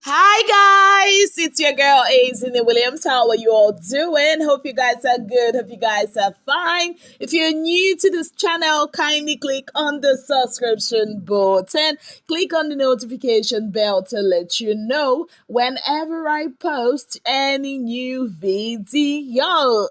Hi guys, it's your girl Ace in the Williams. How are you all doing? Hope you guys are good. Hope you guys are fine. If you're new to this channel, kindly click on the subscription button. Click on the notification bell to let you know whenever I post any new video.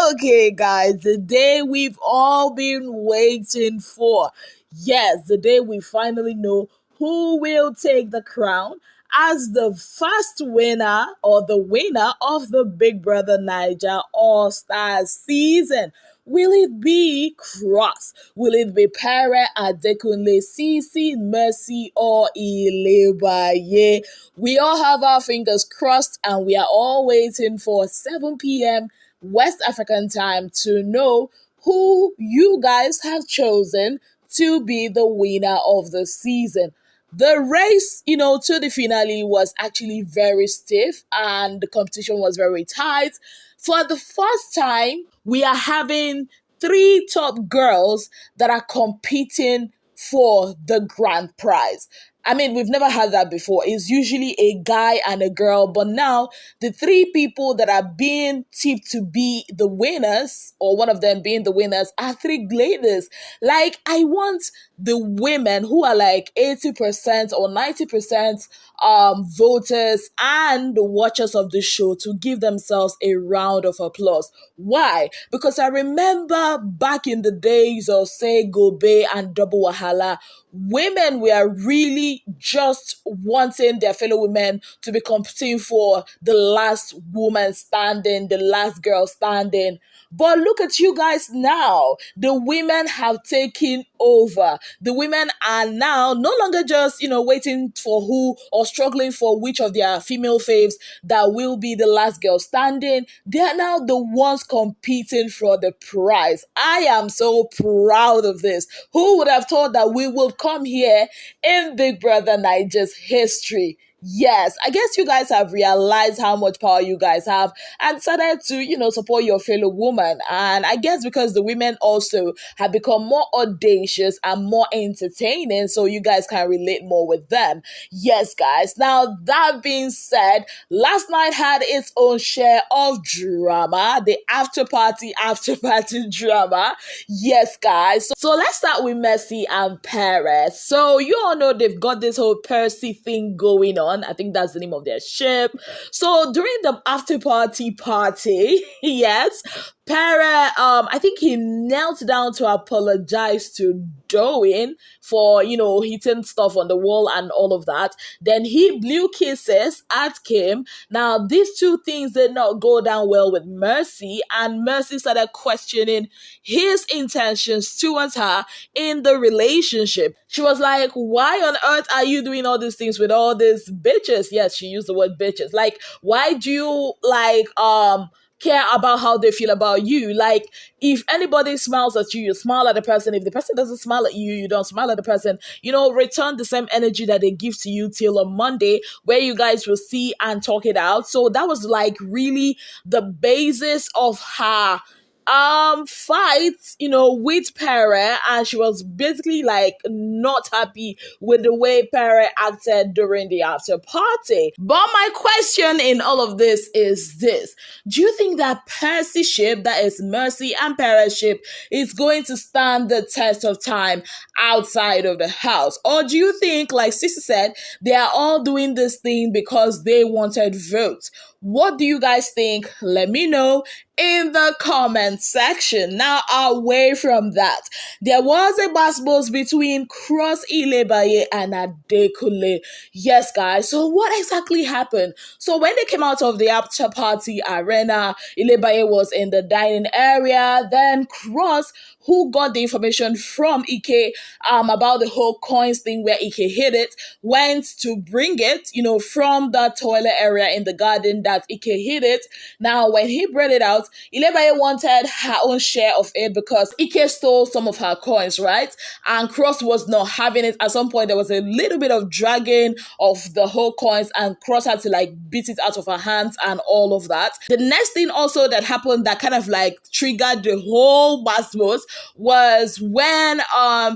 Okay, guys, the day we've all been waiting for. Yes, the day we finally know who will take the crown as the first winner or the winner of the Big Brother Niger All Stars season. Will it be Cross? Will it be Pere, Adekunle, Sisi, Mercy, or Ilebaye? We all have our fingers crossed and we are all waiting for 7 p.m. West African time to know who you guys have chosen to be the winner of the season. The race, to the finale was actually very stiff and the competition was very tight. For the first time, we are having three top girls that are competing for the grand prize. I mean, we've never had that before. It's usually a guy and a girl, but now the three people that are being tipped to be the winners, or one of them being the winners, are three ladies. Like, I want the women who are like 80% or 90% voters and the watchers of the show to give themselves a round of applause. Why? Because I remember back in the days of, say, Gobe and Double Wahala, women were really just wanting their fellow women to be competing for the last woman standing, the last girl standing. But look at you guys now. The women have taken over. The women are now no longer just, waiting for who or struggling for which of their female faves that will be the last girl standing. They are now the ones competing for the prize. I am so proud of this. Who would have thought that we will come here in Big Brother Niger's history? Yes, I guess you guys have realized how much power you guys have and decided to, support your fellow woman. And I guess because the women also have become more audacious and more entertaining, so you guys can relate more with them. Yes, guys. Now, that being said, last night had its own share of drama, the after party drama. Yes, guys. So let's start with Mercy and Pere. So you all know they've got this whole Percy thing going on. I think that's the name of their ship. So during the after party, yes, Pere, I think he knelt down to apologize to Doyin for, hitting stuff on the wall and all of that. Then he blew kisses at Kim. Now, these two things did not go down well with Mercy, and Mercy started questioning his intentions towards her in the relationship. She was like, why on earth are you doing all these things with all these bitches? Yes, she used the word bitches. Like, why do you, care about how they feel about you? Like, if anybody smiles at you, you smile at the person. If the person doesn't smile at you, you don't smile at the person. Return the same energy that they give to you till on Monday, where you guys will see and talk it out. So that was like really the basis of her fight, with Pere, and she was basically like not happy with the way Pere acted during the after party. But my question in all of this is this: do you think that Percy ship, that is Mercy and Pere ship, is going to stand the test of time outside of the house? Or do you think, like Sissy said, they are all doing this thing because they wanted votes? What do you guys think? Let me know in the comment section. Now, away from that, there was a basketball between Cross, Ilebaye, and Adekunle. Yes, guys. So what exactly happened? So when they came out of the after party arena, Ilebaye was in the dining area. Then Cross, who got the information from Ike about the whole coins thing where Ike hid it, went to bring it, from the toilet area in the garden that Ike hid it. Now, when he brought it out, Ilebaye wanted her own share of it because Ike stole some of her coins, right? And Cross was not having it. At some point, there was a little bit of dragging of the whole coins, and Cross had to beat it out of her hands and all of that. The next thing also that happened that kind of triggered the whole basketballs was when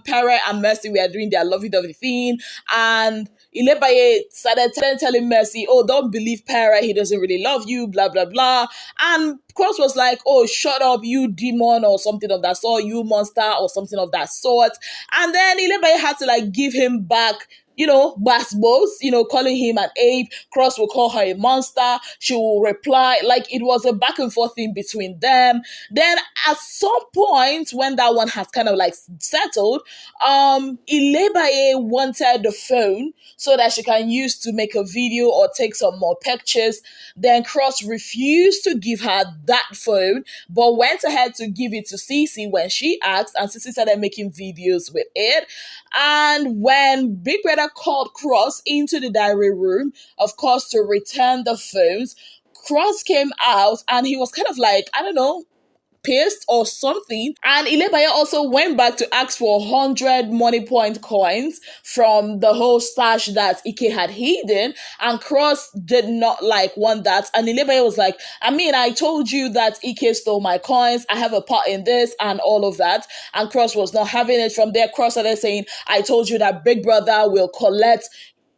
Pere and Mercy were doing their lovey-dovey thing, and Ilebaye started telling Mercy, oh, don't believe Pere, he doesn't really love you, blah, blah, blah. And Cross was like, oh, shut up, you demon, or something of that sort, you monster, or something of that sort. And then Ilebaye had to like give him back, Basbos, calling him an ape. Cross will call her a monster. She will reply. Like, it was a back and forth thing between them. Then at some point, when that one has kind of like settled, Ilebaye wanted the phone so that she can use to make a video or take some more pictures. Then Cross refused to give her that phone, but went ahead to give it to Cece when she asked, and Cece started making videos with it. And when Big Brother called Cross into the diary room, of course, to return the phones, Cross came out and he was kind of like, I don't know, pissed or something. And Ilebaye also went back to ask for 100 money point coins from the whole stash that Ike had hidden. And Cross did not want that. And Ilebaye was like, I told you that Ike stole my coins. I have a part in this and all of that. And Cross was not having it. From there, Cross started saying, I told you that Big Brother will collect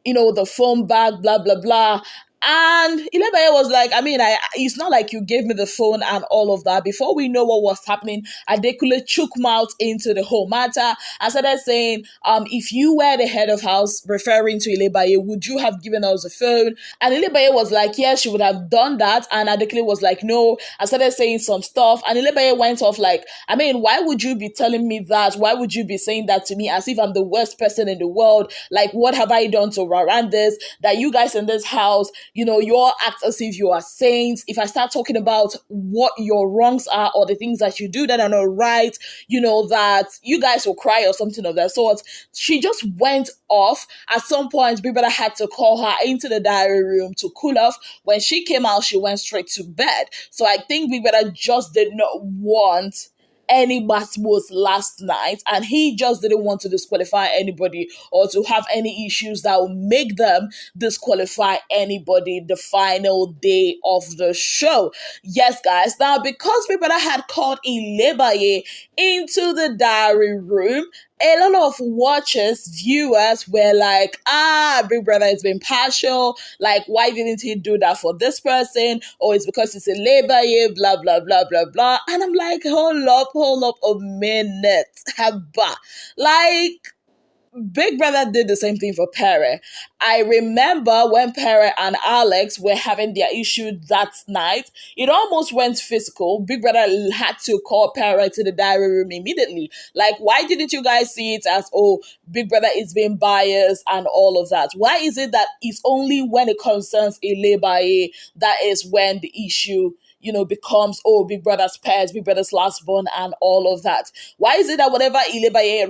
the phone back, blah, blah, blah. And Ilebaye was like, it's not like you gave me the phone and all of that. Before we know what was happening, Adekule chook mouth into the whole matter and started saying, if you were the head of house, referring to Ilebaye, would you have given us the phone? And Ilebaye was like, yes, she would have done that. And Adekule was like, no. I started saying some stuff. And Ilebaye went off like, why would you be telling me that? Why would you be saying that to me as if I'm the worst person in the world? Like, what have I done to warrant this? That you guys in this house, you all act as if you are saints. If I start talking about what your wrongs are or the things that you do that are not right, that you guys will cry or something of that sort. She just went off. At some point, Big Brother had to call her into the diary room to cool off. When she came out, she went straight to bed. So I think Big Brother just did not want any Basmos last night, and he just didn't want to disqualify anybody or to have any issues that would make them disqualify anybody the final day of the show. Yes, guys. Now, because Big Brother had called Ilebaye into the diary room, a lot of watchers, viewers were like, Big Brother has been partial. Like, why didn't he do that for this person? Or it's because it's Ilebaye, blah, blah, blah, blah, blah. And I'm like, hold up a minute. Haba. Like, Big Brother did the same thing for Pere. I remember when Pere and Alex were having their issue that night, it almost went physical. Big Brother had to call Pere to the diary room immediately. Like, why didn't you guys see it as, Big Brother is being biased and all of that? Why is it that it's only when it concerns Ilebaye that is when the issue becomes, Big Brother's pets, Big Brother's last born, and all of that? Why is it that whenever Ilebaye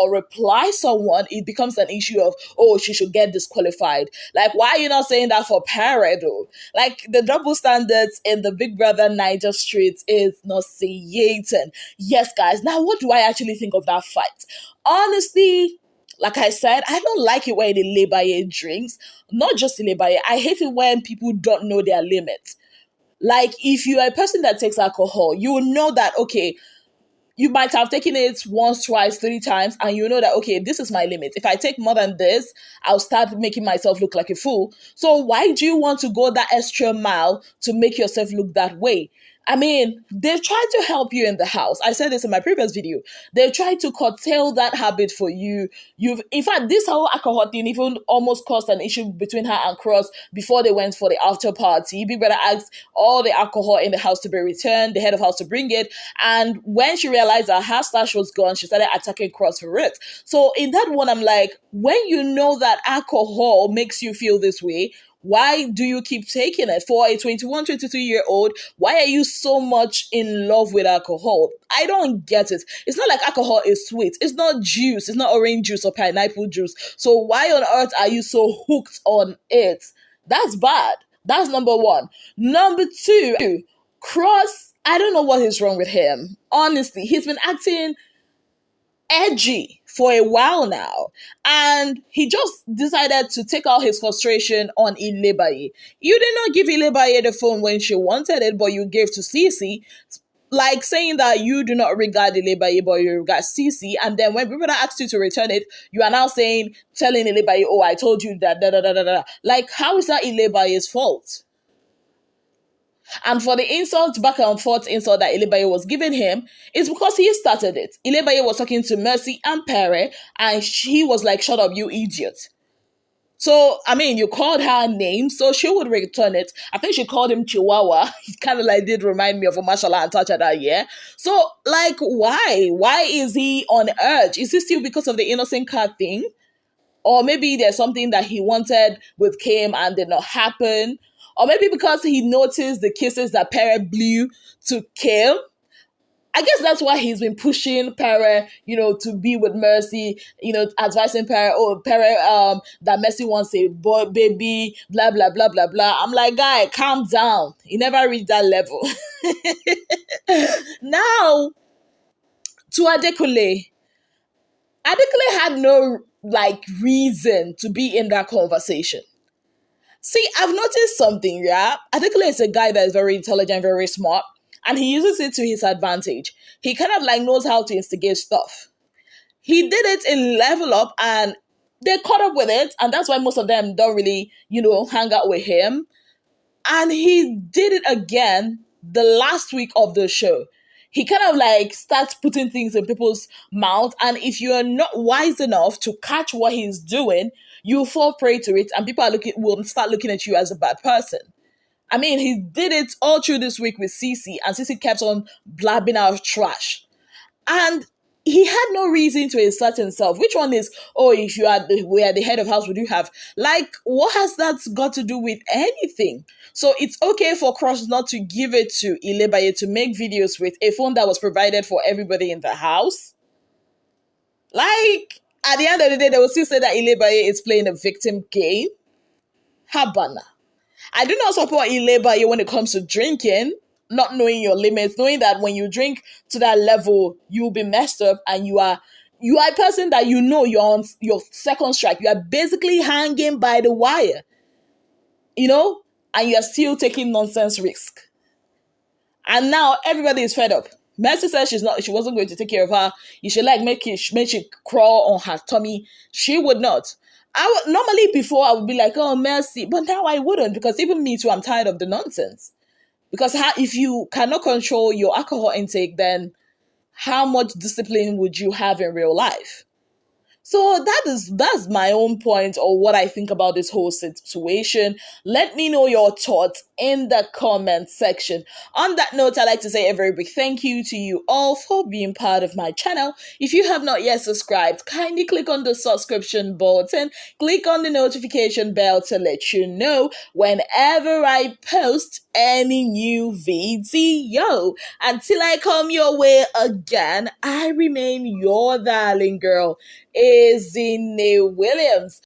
replies someone, it becomes an issue of, she should get disqualified? Like, why are you not saying that for Pere, though? Like, the double standards in the Big Brother Niger streets is nauseating. Yes, guys. Now, what do I actually think of that fight? Honestly, like I said, I don't like it when Ilebaye drinks. Not just Ilebaye. I hate it when people don't know their limits. Like, if you are a person that takes alcohol, you will know that, okay, you might have taken it once, twice, 3 times, and you know that, okay, this is my limit. If I take more than this, I'll start making myself look like a fool. So why do you want to go that extra mile to make yourself look that way? They've tried to help you in the house. I said this in my previous video. They've tried to curtail that habit for you. In fact, this whole alcohol thing even almost caused an issue between her and Cross before they went for the after party. Big Brother asked all the alcohol in the house to be returned, the head of house to bring it. And when she realized that her stash was gone, she started attacking Cross for it. So in that one, I'm like, when you know that alcohol makes you feel this way, why do you keep taking it? For a 21, 22-year-old, why are you so much in love with alcohol? I don't get it. It's not like alcohol is sweet. It's not juice. It's not orange juice or pineapple juice. So why on earth are you so hooked on it? That's bad. That's number one. Number two, Cross, I don't know what is wrong with him. Honestly, he's been acting edgy for a while now, and he just decided to take out his frustration on Ilebaye. You did not give Ilebaye the phone when she wanted it, but you gave to Cece. like saying that you do not regard Ilebaye, but you regard CC, and then when people ask you to return it, you are now telling Ilebaye, oh, I told you that, da da da da da. Like, how is that Ilebaye's fault? And for the insult, back and forth insult that Ilebaye was giving him, it's because he started it. Ilebaye was talking to Mercy and Pere, and he was like, shut up, you idiot. So, I mean, you called her name, so she would return it. I think she called him Chihuahua. It kind of like did remind me of a martial art and touch at that, yeah? So, like, why? Why is he on urge? Is it still because of the innocent car thing? Or maybe there's something that he wanted with Kim and did not happen? Or maybe because he noticed the kisses that Pere blew to Kim? I guess that's why he's been pushing Pere, to be with Mercy, advising Pere, that Mercy wants a boy, baby, blah, blah, blah, blah, blah. I'm like, guy, calm down. He never reached that level. Now, to Adekule had no, reason to be in that conversation. See, I've noticed something, yeah? Adekule is a guy that is very intelligent, very smart, and he uses it to his advantage. He kind of knows how to instigate stuff. He did it in Level Up, and they caught up with it, and that's why most of them don't really, hang out with him. And he did it again the last week of the show. He kind of starts putting things in people's mouth, and if you are not wise enough to catch what he's doing, you fall prey to it, and people will start looking at you as a bad person. I mean, he did it all through this week with Cece, and Cece kept on blabbing out trash. And he had no reason to insert himself. Which one is, oh, if you were the head of house, would you have? What has that got to do with anything? So it's okay for Cross not to give it to Ilebaye to make videos with a phone that was provided for everybody in the house. At the end of the day, they will still say that Ilebaye is playing a victim game. Habana. I do not support Ilebaye when it comes to drinking, not knowing your limits, knowing that when you drink to that level, you'll be messed up, and you are a person that you're on your second strike. You are basically hanging by the wire, and you're still taking nonsense risk. And now everybody is fed up. Mercy says she wasn't going to take care of her. You should make she crawl on her tummy. She would not. Normally before I would be like, oh, Mercy, but now I wouldn't, because even me too, I'm tired of the nonsense. Because if you cannot control your alcohol intake, then how much discipline would you have in real life? So that's my own point, or what I think about this whole situation. Let me know your thoughts in the comment section. On that note, I'd like to say a very big thank you to you all for being part of my channel. If you have not yet subscribed, kindly click on the subscription button, click on the notification bell to let you know whenever I post any new video. Until I come your way again, I remain your darling girl, Izine Williams.